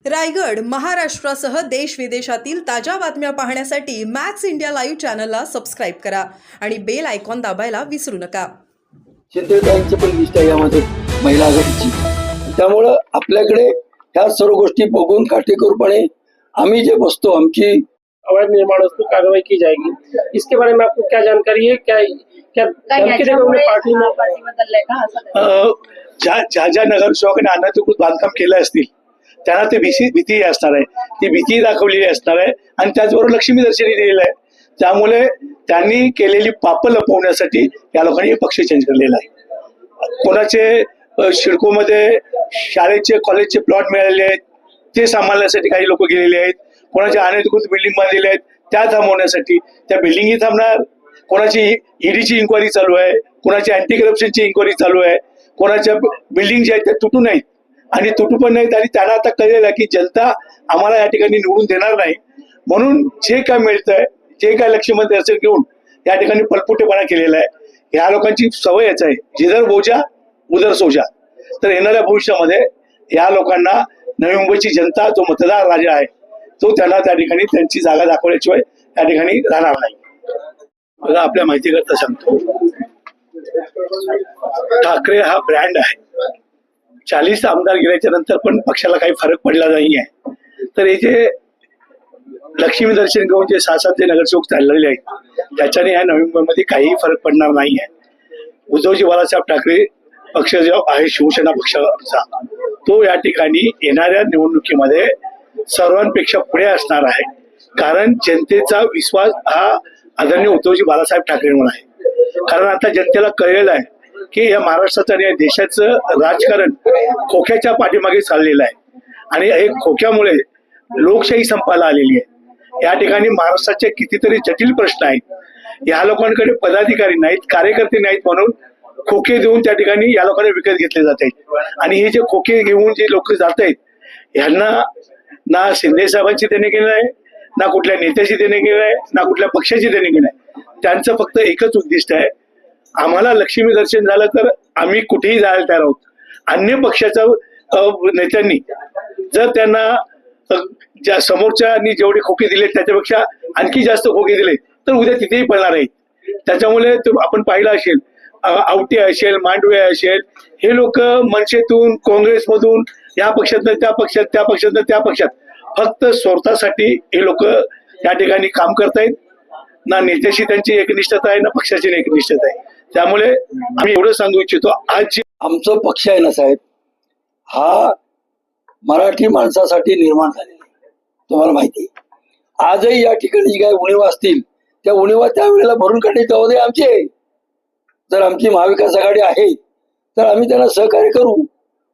रायगड महाराष्ट्रासह देश विदेशातील ताज्या बातम्या पाहण्यासाठी मॅक्स इंडिया लाईव्ह चॅनलला सबस्क्राईब करा आणि बेल आयकॉन दाबायला विसरू नका. शेतकऱ्यांची पण लिस्ट आहे यामध्ये महिला आघाडीची. त्यामुळं आपल्याकडे ह्या सर्व गोष्टी बघून काटेकोरपणे आम्ही जे बसतो आमची अवैध निर्माण वस्तु कार्रवाई की जाएगी. इसके बारे में आपको क्या जानकारी है? क्या क्या धमकी देकर उन्हें पार्टी में ज्या ज्या नगरसेवकांनी अनधिकृत बांधकाम केलं असतील त्यांना ते भीती असणार आहे, ती भीती दाखवलेली असणार आहे आणि त्याचबरोबर लक्ष्मी दर्शनी दिलेलं आहे. त्यामुळे त्यांनी केलेली पापं लपवण्यासाठी या लोकांनी पक्ष चेंज केलेला आहे. कोणाचे शिडकोमध्ये शाळेचे कॉलेजचे प्लॉट मिळालेले आहेत ते सांभाळण्यासाठी काही लोक गेलेले आहेत. कोणाच्या अनधिकृत बिल्डिंग बांधलेल्या आहेत त्या थांबवण्यासाठी त्या बिल्डिंगही थांबणार. कोणाची ईडीची इन्क्वायरी चालू आहे, कोणाची अँटी करप्शनची इन्क्वायरी चालू आहे, कोणाच्या बिल्डिंग ज्या आहेत त्या तुटू नाहीत आणि तुटू पण नाहीत. आणि त्यांना आता कळलेलं की जनता आम्हाला या ठिकाणी निवडून देणार नाही, म्हणून जे काय मिळतंय जे काय लक्ष्मण दर्शन घेऊन या ठिकाणी पलपुटेपणा केलेला आहे. ह्या लोकांची सवयच आहे, जिधर बोजा उधर सोजा. तर येणाऱ्या भविष्यामध्ये या लोकांना नवी मुंबईची जनता जो मतदार राजा आहे तो त्यांना त्या ठिकाणी त्यांची जागा दाखवल्याशिवाय त्या ठिकाणी राहणार नाही. मला आपल्या माहितीकरता सांगतो, ठाकरे हा ब्रँड आहे. 40 आमदार गेल्याच्या नंतर पण पक्षाला काही फरक पडला नाहीये. तर हे जे लक्ष्मी दर्शन घेऊन जे 6-7 जे नगरसेवक चाललेले आहेत त्याच्याने या नवी मुंबईमध्ये काहीही फरक पडणार नाहीये. उद्धवजी बाळासाहेब ठाकरे पक्ष जो आहे शिवसेना पक्षाचा तो या ठिकाणी येणाऱ्या निवडणुकीमध्ये सर्वांपेक्षा पुढे असणार आहे. कारण जनतेचा विश्वास हा आदरणीय उद्धवजी बाळासाहेब ठाकरेंवर आहे. कारण आता जनतेला कळलेलं आहे की या महाराष्ट्राचं आणि या देशाचं राजकारण खोक्याच्या पाठीमागे चाललेलं आहे आणि हे खोक्यामुळे लोकशाही संपायला आलेली आहे. या ठिकाणी महाराष्ट्राचे कितीतरी जटिल प्रश्न आहेत. या लोकांकडे पदाधिकारी नाहीत, कार्यकर्ते नाहीत, म्हणून खोके देऊन त्या ठिकाणी या लोकांना विकत घेतले जात आहेत. आणि हे जे खोके घेऊन जे लोक जात आहेत ह्यांना ना शिंदे साहेबांची देणे गेलं आहे, ना कुठल्या नेत्याची देणे गेलं आहे, ना कुठल्या पक्षाची देणे गेलं आहे. त्यांचं फक्त एकच उद्दिष्ट आहे, आम्हाला लक्ष्मी दर्शन झालं तर आम्ही कुठेही जायला तयार आहोत. अन्य पक्षाच्या नेत्यांनी जर त्यांना ज्या समोरच्यांनी जेवढे खोके दिले त्याच्यापेक्षा आणखी जास्त खोके दिले तर उद्या तिथेही पडणार आहेत. त्याच्यामुळे आपण पाहिलं असेल आवटे असेल, मांडवे असेल, हे लोक मनसेतून काँग्रेसमधून या पक्षातनं त्या पक्षात, त्या पक्षातनं त्या पक्षात फक्त स्वतःसाठी हे लोक या ठिकाणी काम करतायत. ना नेत्याशी त्यांची एकनिष्ठता आहे ना पक्षाची एकनिष्ठता आहे. त्यामुळे आम्ही एवढं सांगू इच्छितो, आज आमचा पक्ष आहे ना साहेब हा मराठी माणसासाठी निर्माण झालेला आहे. तुम्हाला माहिती आहे आजही या ठिकाणी जी काही उणीवा असतील त्या उणीवा त्यावेळेला भरून काढण्याची जबाबदारी आमची आहे. जर आमची महाविकास आघाडी आहे तर आम्ही त्यांना सहकार्य करू.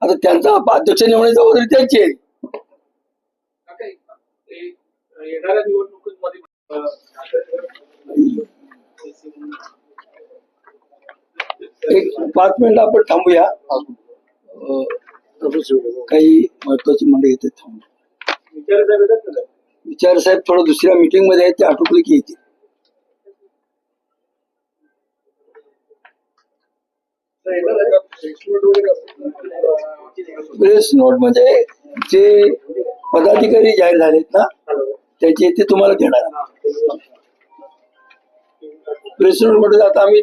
आता त्यांचा अध्यक्ष नेमण्याची जबाबदारी त्यांची आहे. येणाऱ्या निवडणुकीमध्ये एक 5 मिनिट आपण थांबूया. काही महत्वाची मंडळी येते. विचार साहेब थोडं दुसऱ्या मीटिंग मध्ये आहेत, ते आटोपले की येतील. प्रेस नोट म्हणजे जे पदाधिकारी जाहीर झालेत ना त्याचे ते तुम्हाला देणार. प्रेस नोट मध्ये आता आम्ही